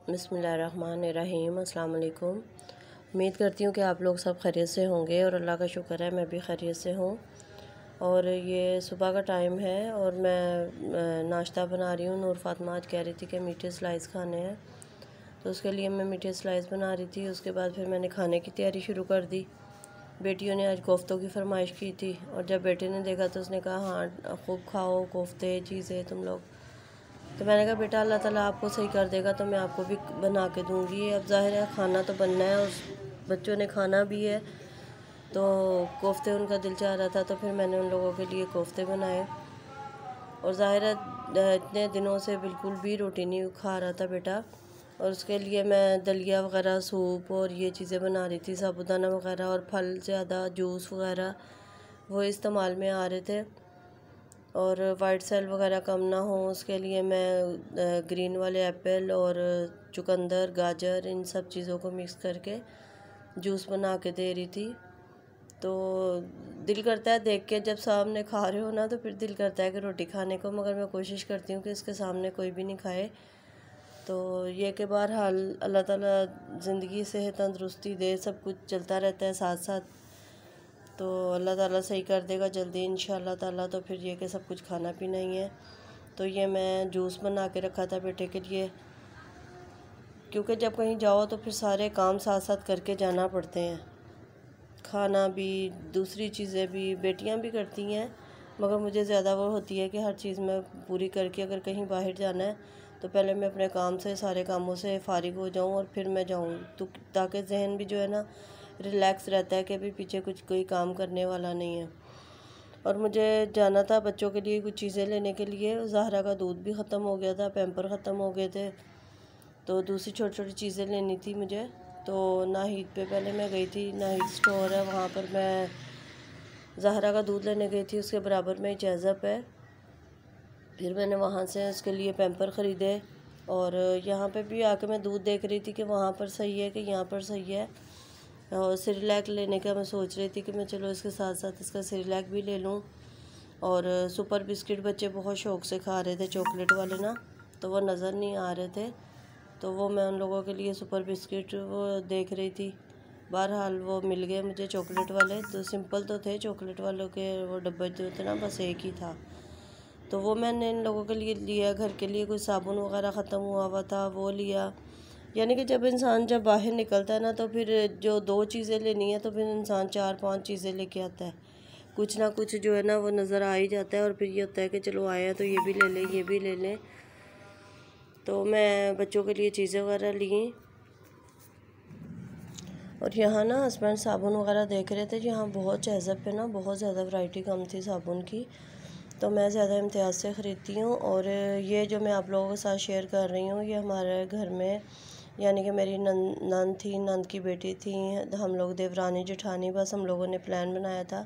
बिस्मिल्लाहिर्रहमानिर्रहीम। अस्सलाम वालेकुम। उम्मीद करती हूँ कि आप लोग सब खैरियत से होंगे और अल्लाह का शुक्र है मैं भी खैरियत से हूँ। और ये सुबह का टाइम है और मैं नाश्ता बना रही हूँ। नूर फातिमा आज कह रही थी कि मीठे स्लाइस खाने हैं, तो उसके लिए मैं मीठे स्लाइस बना रही थी। उसके बाद फिर मैंने खाने की तैयारी शुरू कर दी। बेटियों ने आज कोफ्तों की फरमाइश की थी और जब बेटे ने देखा तो उसने कहा हाँ खूब खाओ कोफ्ते चीज़ें तुम लोग। तो मैंने कहा बेटा अल्लाह ताला आपको सही कर देगा तो मैं आपको भी बना के दूँगी। अब ज़ाहिर है खाना तो बनना है और बच्चों ने खाना भी है, तो कोफ्ते उनका दिल चाह रहा था तो फिर मैंने उन लोगों के लिए कोफ्ते बनाए। और ज़ाहिर है इतने दिनों से बिल्कुल भी रोटी नहीं खा रहा था बेटा, और उसके लिए मैं दलिया वगैरह सूप और ये चीज़ें बना रही थी, साबुदाना वगैरह और फल ज़्यादा जूस वगैरह वो इस्तेमाल में आ रहे थे। और वाइट सेल वगैरह कम ना हो उसके लिए मैं ग्रीन वाले एप्पल और चुकंदर गाजर इन सब चीज़ों को मिक्स करके जूस बना के दे रही थी। तो दिल करता है देख के, जब सामने खा रहे हो ना तो फिर दिल करता है कि रोटी खाने को, मगर मैं कोशिश करती हूँ कि इसके सामने कोई भी नहीं खाए। तो ये के बहरहाल अल्लाह ताला ज़िंदगी सेहत तंदरुस्ती दे, सब कुछ चलता रहता है साथ साथ, तो अल्लाह ताला सही कर देगा जल्दी इंशाअल्लाह ताला। तो फिर ये कि सब कुछ खाना पीना ही है। तो ये मैं जूस बना के रखा था बेटे के लिए, क्योंकि जब कहीं जाओ तो फिर सारे काम साथ साथ करके जाना पड़ते हैं, खाना भी दूसरी चीज़ें भी बेटियां भी करती हैं, मगर मुझे ज़्यादा वो होती है कि हर चीज़ मैं पूरी करके अगर कहीं बाहर जाना है तो पहले मैं अपने काम से सारे कामों से फ़ारिग हो जाऊं और फिर मैं जाऊं, तो ताकि जहन भी जो है ना रिलैक्स रहता है कि अभी पीछे कुछ कोई काम करने वाला नहीं है। और मुझे जाना था बच्चों के लिए कुछ चीज़ें लेने के लिए। ज़हरा का दूध भी ख़त्म हो गया था, पैम्पर ख़त्म हो गए थे, तो दूसरी छोटी छोटी चीज़ें लेनी थी मुझे। तो नाहिद पे पहले मैं गई थी, नाहिद स्टोर है वहाँ पर मैं ज़हरा का दूध लेने गई थी, उसके बराबर में जैज़प है। फिर मैंने वहाँ से उसके लिए पैम्पर ख़रीदे और यहाँ पे भी आके मैं दूध देख रही थी कि वहाँ पर सही है कि यहाँ पर सही है। और सिरिलैक लेने का मैं सोच रही थी कि मैं चलो इसके साथ साथ इसका सिरिलैक भी ले लूँ। और सुपर बिस्किट बच्चे बहुत शौक़ से खा रहे थे, चॉकलेट वाले ना, तो वो नज़र नहीं आ रहे थे, तो वो मैं उन लोगों के लिए सुपर बिस्किट वो देख रही थी। बहरहाल वो मिल गए मुझे चॉकलेट वाले, तो सिंपल तो थे चॉकलेट वालों के वो डब्बे जो थे ना, बस एक ही था, तो वो मैंने इन लोगों के लिए लिया। घर के लिए कोई साबुन वगैरह ख़त्म हुआ था वो लिया। यानी कि जब इंसान जब बाहर निकलता है ना तो फिर जो दो चीज़ें लेनी है तो फिर इंसान 4-5 चीज़ें लेके आता है, कुछ ना कुछ जो है ना वो नज़र आ ही जाता है। और फिर ये होता है कि चलो आया तो ये भी ले लें ये भी ले लें। तो मैं बच्चों के लिए चीज़ें वगैरह ली। और यहाँ ना हस्बैंड साबुन वगैरह देख रहे थे, यहाँ बहुत जैज़प पे ना बहुत ज़्यादा वैरायटी कम थी साबुन की, तो मैं ज़्यादा इम्तियाज़ से ख़रीदती हूँ। और ये जो मैं आप लोगों के साथ शेयर कर रही हूँ ये हमारे घर में, यानी कि मेरी नंद थी, नंद की बेटी थी, हम लोग देवरानी जेठानी, बस हम लोगों ने प्लान बनाया था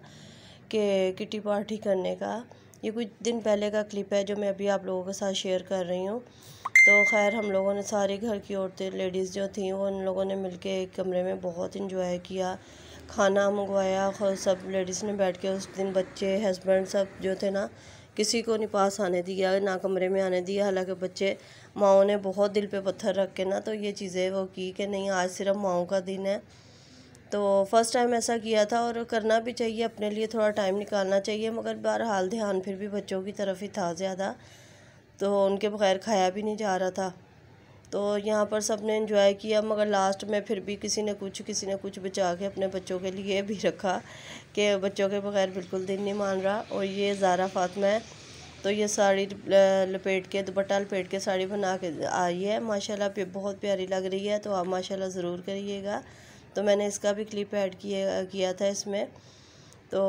कि किटी पार्टी करने का। ये कुछ दिन पहले का क्लिप है जो मैं अभी आप लोगों के साथ शेयर कर रही हूँ। तो खैर हम लोगों ने सारी घर की औरतें लेडीज़ जो थी वो उन लोगों ने मिलके एक कमरे में बहुत इंजॉय किया, खाना मंगवाया, सब लेडीज़ ने बैठ के उस दिन, बच्चे हस्बैंड सब जो थे ना, किसी को नहीं पास आने दिया ना कमरे में आने दिया। हालांकि बच्चे माओ ने बहुत दिल पे पत्थर रख के ना तो ये चीज़ें वो की कि नहीं आज सिर्फ माओ का दिन है। तो फ़र्स्ट टाइम ऐसा किया था और करना भी चाहिए, अपने लिए थोड़ा टाइम निकालना चाहिए, मगर बहरहाल ध्यान फिर भी बच्चों की तरफ ही था ज़्यादा, तो उनके बगैर खाया भी नहीं जा रहा था। तो यहाँ पर सब ने एंजॉय किया, मगर लास्ट में फिर भी किसी ने कुछ बचा के अपने बच्चों के लिए भी रखा कि बच्चों के बगैर बिल्कुल दिन नहीं मान रहा। और ये ज़ारा फातिमा है, तो ये साड़ी लपेट के दुपट्टा लपेट के साड़ी बना के आई है, माशाल्लाह पे बहुत प्यारी लग रही है, तो आप माशाल्लाह ज़रूर करिएगा। तो मैंने इसका भी क्लिप ऐड किया था इसमें। तो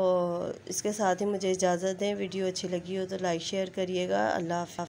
इसके साथ ही मुझे इजाज़त दें, वीडियो अच्छी लगी हो तो लाइक शेयर करिएगा। अल्लाह हाफ़िज़।